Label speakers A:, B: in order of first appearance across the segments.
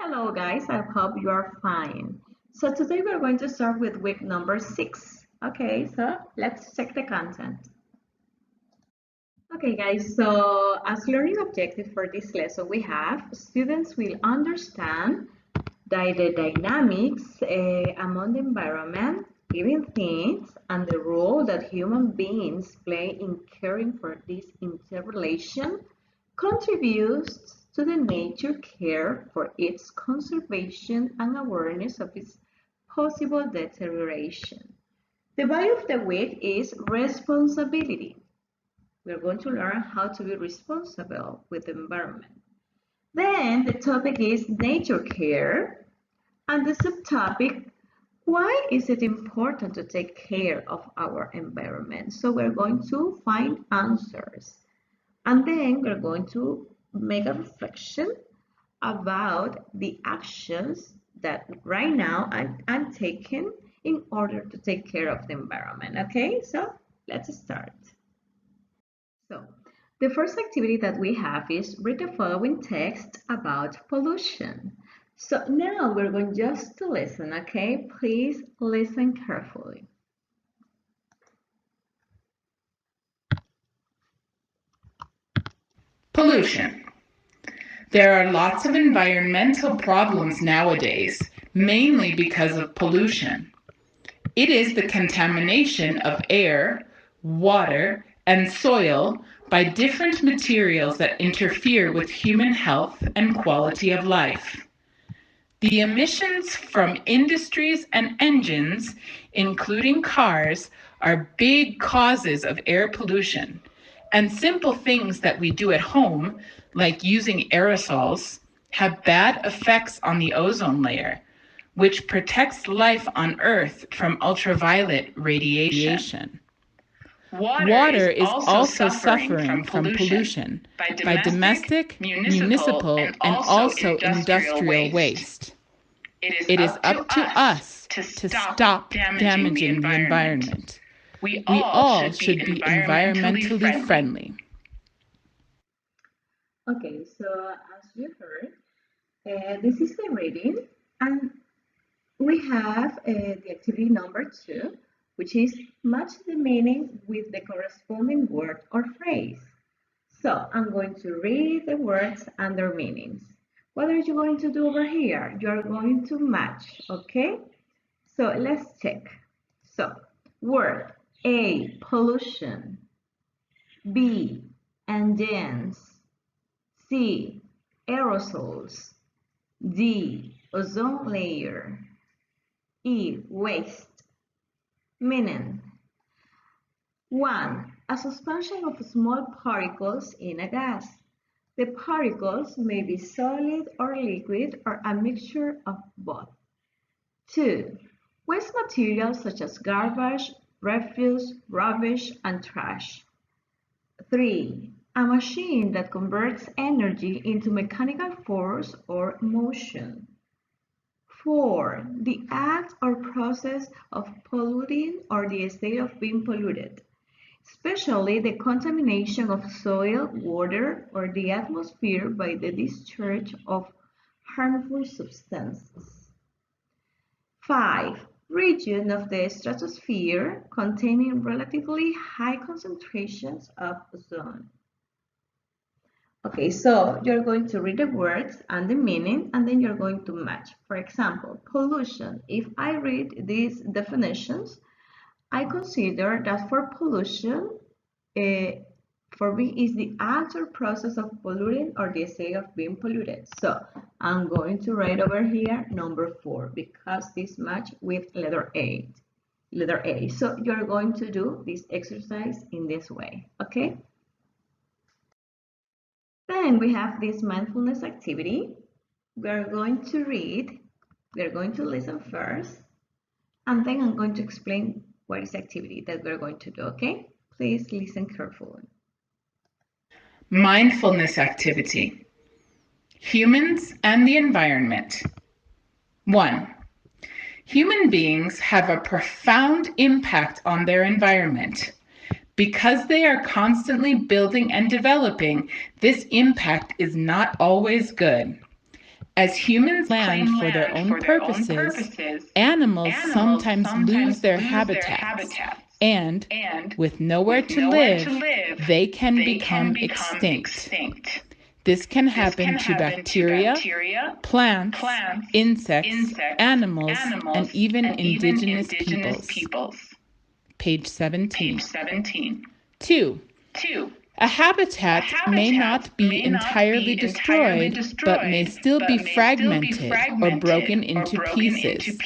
A: Hello guys, I hope you are fine. So today we're going to start with week number 6. Okay, so let's check the content. Okay guys, so as learning objective for this lesson we have students will understand the dynamics among the environment, living things, and the role that human beings play in caring for this interrelation contributes to the nature care for its conservation and awareness of its possible deterioration. The value of the week is responsibility. We're going to learn how to be responsible with the environment. Then the topic is nature care, and the subtopic, why is it important to take care of our environment? So we're going to find answers. And then we're going to make a reflection about the actions that right now I'm taking in order to take care of the environment. Okay, so let's start. So the first activity that we have is read the following text about pollution. So now we're going just to listen, okay? Please listen carefully.
B: Pollution. There are lots of environmental problems nowadays, mainly because of pollution. It is the contamination of air, water, and soil by different materials that interfere with human health and quality of life. The emissions from industries and engines, including cars, are big causes of air pollution. And simple things that we do at home, like using aerosols, have bad effects on the ozone layer, which protects life on Earth from ultraviolet radiation. Water is also suffering from pollution by domestic, municipal, and also industrial waste. It is up to us to stop damaging the environment. We all should be environmentally friendly.
A: Okay, so as you heard, this is the reading, and we have the activity number 2, which is match the meaning with the corresponding word or phrase. So I'm going to read the words and their meanings. What are you going to do over here? You are going to match, okay? So let's check. So, word A, pollution. B, engines. C, aerosols. D, ozone layer. E, waste. Meaning. 1. A suspension of small particles in a gas. The particles may be solid or liquid or a mixture of both. 2. Waste materials such as garbage, refuse, rubbish, and trash. 3. A machine that converts energy into mechanical force or motion. 4. The act or process of polluting or the state of being polluted, especially the contamination of soil, water, or the atmosphere by the discharge of harmful substances. 5. Region of the stratosphere containing relatively high concentrations of ozone. Okay, so you're going to read the words and the meaning, and then you're going to match. For example, pollution. If I read these definitions, I consider that for pollution, for me is the act or process of polluting or the state of being polluted. So I'm going to write over here number 4 because this match with letter A. Letter A. So you're going to do this exercise in this way, okay? Then we have this mindfulness activity. We're going to read, we're going to listen first, and then I'm going to explain what is the activity that we're going to do, okay? Please listen carefully.
B: Mindfulness activity. Humans and the environment. 1. Human beings have a profound impact on their environment. Because they are constantly building and developing, this impact is not always good. As humans land for their own purposes, animals sometimes lose their habitats, and with nowhere to live, they can become extinct. This can happen to bacteria, plants, insects, animals, and even indigenous peoples. Page 17. 2. A habitat may not be entirely destroyed, but may still be fragmented or broken into pieces.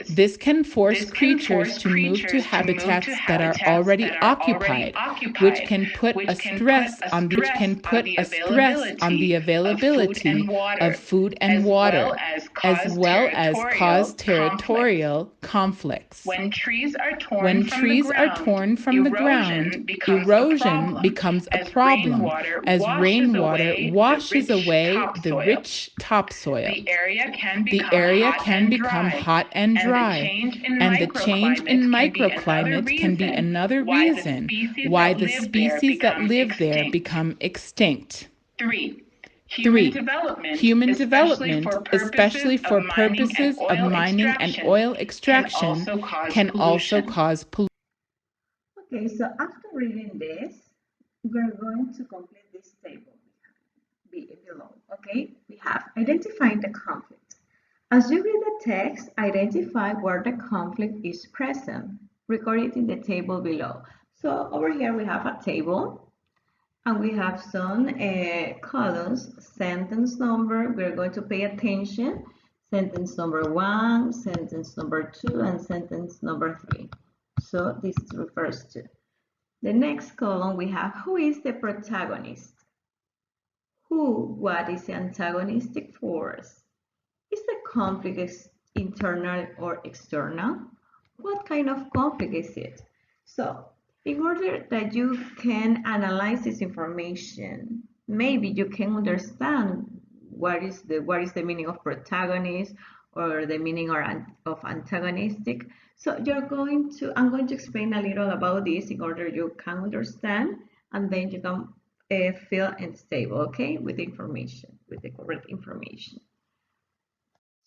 B: This can force creatures to move to habitats that are already occupied, which can put a stress on the availability of food and water, as well as cause territorial conflicts. When trees are torn from the ground, erosion becomes a problem as rainwater washes away the rich topsoil. The area can become hot and dry, and the change in microclimate can be another reason why the species that live there become extinct. 3. Human development, especially for purposes of mining and oil extraction, can also cause pollution.
A: Okay, so after reading this, we're going to complete this table below. Okay, we have identifying the conflict. As you read the text, identify where the conflict is present. Record it in the table below. So over here we have a table. And we have some columns, sentence number, we're going to pay attention, sentence number 1, sentence number 2, and sentence number 3. So this refers to. The next column we have, who is the protagonist? What is the antagonistic force? Is the conflict internal or external? What kind of conflict is it? So, in order that you can analyze this information, maybe you can understand what is the meaning of protagonist or the meaning of antagonistic. So I'm going to explain a little about this in order you can understand, and then you can feel stable, okay, with the information, with the correct information.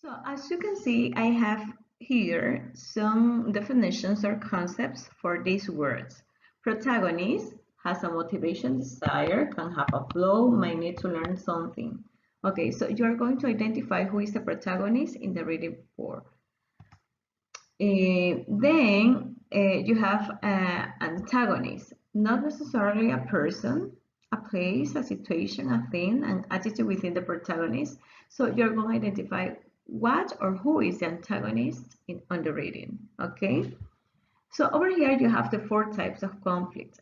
A: So as you can see, I have here some definitions or concepts for these words. Protagonist has a motivation, desire, can have a flow, might need to learn something. Okay, so you are going to identify who is the protagonist in the reading board. Then you have antagonist, not necessarily a person, a place, a situation, a thing, an attitude within the protagonist. So you're going to identify what or who is the antagonist on the reading, okay? So over here you have the 4 types of conflict,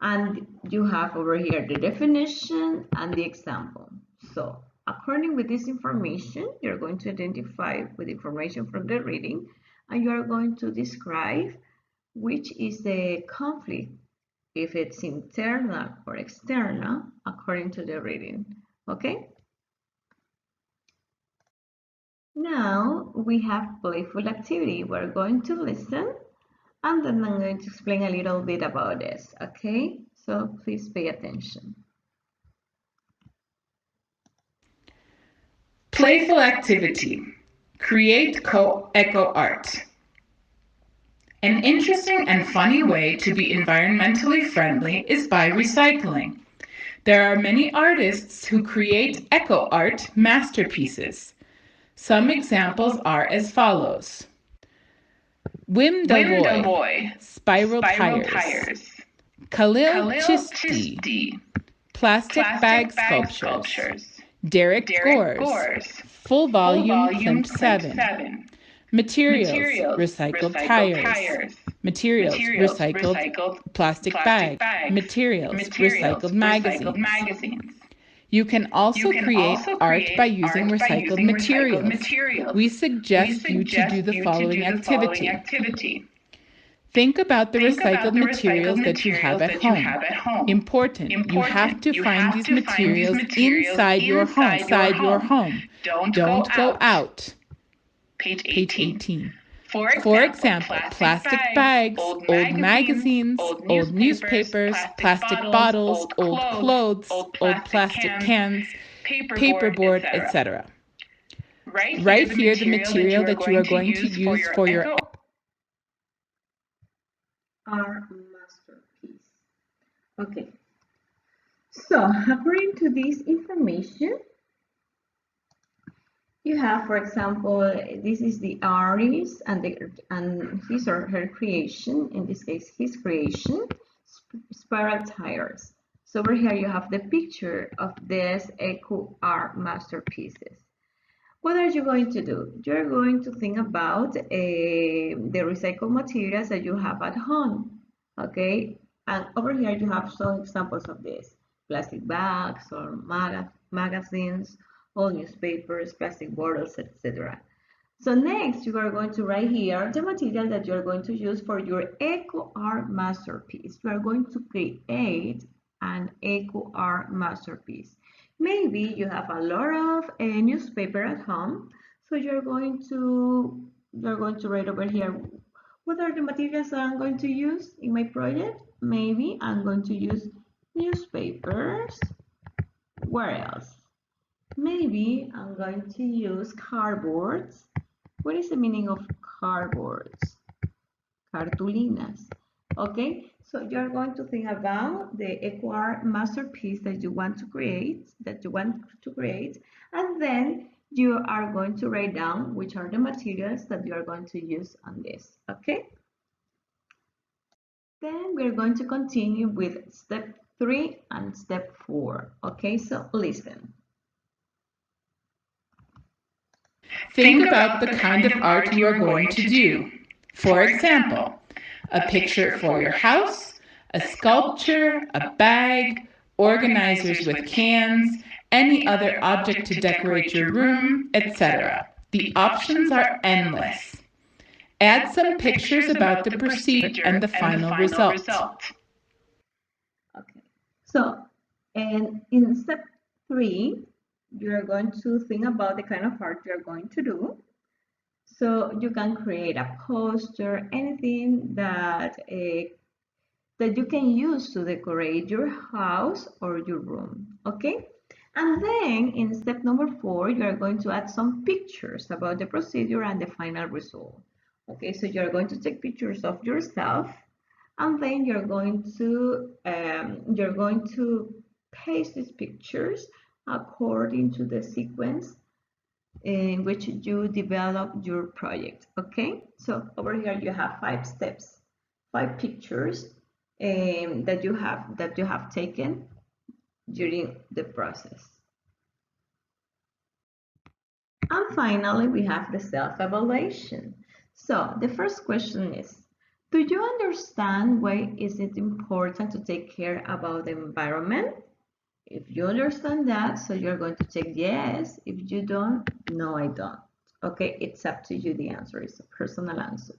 A: and you have over here the definition and the example. So according with this information, you're going to identify with information from the reading, and you are going to describe which is the conflict, if it's internal or external, according to the reading, okay? Now we have playful activity. We're going to listen, and then I'm going to explain a little bit about this, okay? So please pay attention.
B: Playful activity. Create eco art. An interesting and funny way to be environmentally friendly is by recycling. There are many artists who create eco art masterpieces. Some examples are as follows. Wim Davoy, Spiral Tires. Khalil Chisti, Plastic Bag Sculptures. Derek Gores, Full Volume Plimp 7. Materials, recycled tires. Materials, recycled plastic bag. Materials, recycled magazines. You can also create art by using recycled materials. We suggest you to do the following activity. Think about the recycled materials that you have at home. Important, you have to find these materials inside your home. Don't go out. Page 18. For example, plastic bags, old magazines, old newspapers, plastic bottles, old clothes, old plastic cans, paperboard, etc. Write here the material that you are going to use for your
A: Our masterpiece. Okay. So, according to this information, you have, for example, this is the artist and his or her creation. In this case, his creation, spiral tires. So over here, you have the picture of this eco art masterpieces. What are you going to do? You're going to think about the recycled materials that you have at home, okay? And over here you have some examples of this: plastic bags or magazines, old newspapers, plastic bottles, etc. So next you are going to write here the material that you are going to use for your eco art masterpiece. You are going to create an eco art masterpiece. Maybe you have a lot of newspaper at home, so you're going to write over here, what are the materials that I'm going to use in my project? Maybe I'm going to use newspapers. Where else? Maybe I'm going to use cardboards. What is the meaning of cardboards? Cartulinas. Okay, so you're going to think about the eco art masterpiece that you want to create, and then you are going to write down which are the materials that you are going to use on this. Okay. Then we're going to continue with step 3 and step 4. Okay, so listen.
B: Think about the kind of art you are going to do. For example, a picture for your house, a sculpture, a bag, organizers with cans, any other object to decorate your room, etc. The options are endless. Add some pictures about the procedure and the final result.
A: Okay, so and in step 3, you're going to think about the kind of art you're going to do. So you can create a poster, anything that you can use to decorate your house or your room. Okay, and then in step number 4, you are going to add some pictures about the procedure and the final result. Okay, so you're going to take pictures of yourself, and then you're going to paste these pictures according to the sequence in which you develop your project. Okay, so over here you have 5 steps, 5 pictures that you have taken during the process. And finally, we have the self-evaluation. So the first question is, do you understand why is it important to take care about the environment? If you understand that, so you're going to check yes. If you don't, no, I don't. Okay, it's up to you. The answer is a personal answer.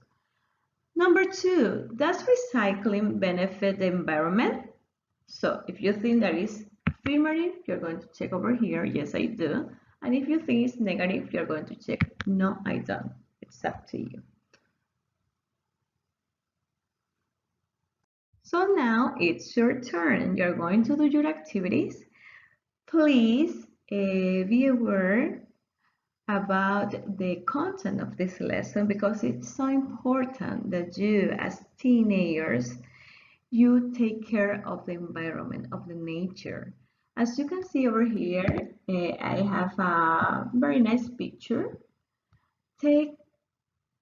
A: Number 2, does recycling benefit the environment? So if you think that is affirmative, you're going to check over here, yes, I do. And if you think it's negative, you're going to check, no, I don't. It's up to you. So now it's your turn. You're going to do your activities. Please be aware about the content of this lesson because it's so important that you, as teenagers, you take care of the environment, of the nature. As you can see over here, I have a very nice picture. Take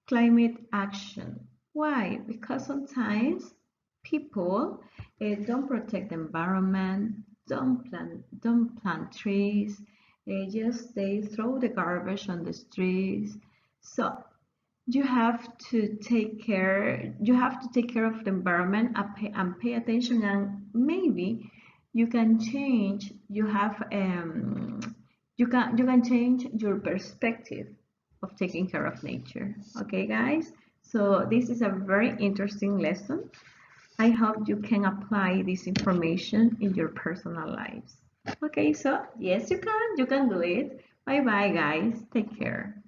A: climate action. Why? Because sometimes people don't protect the environment, don't plant trees, they throw the garbage on the streets. So you have to take care of the environment and pay attention, and maybe you can change you can change your perspective of taking care of nature. Okay guys, so this is a very interesting lesson. I hope you can apply this information in your personal lives. Okay, so yes, you can do it. Bye bye guys, take care.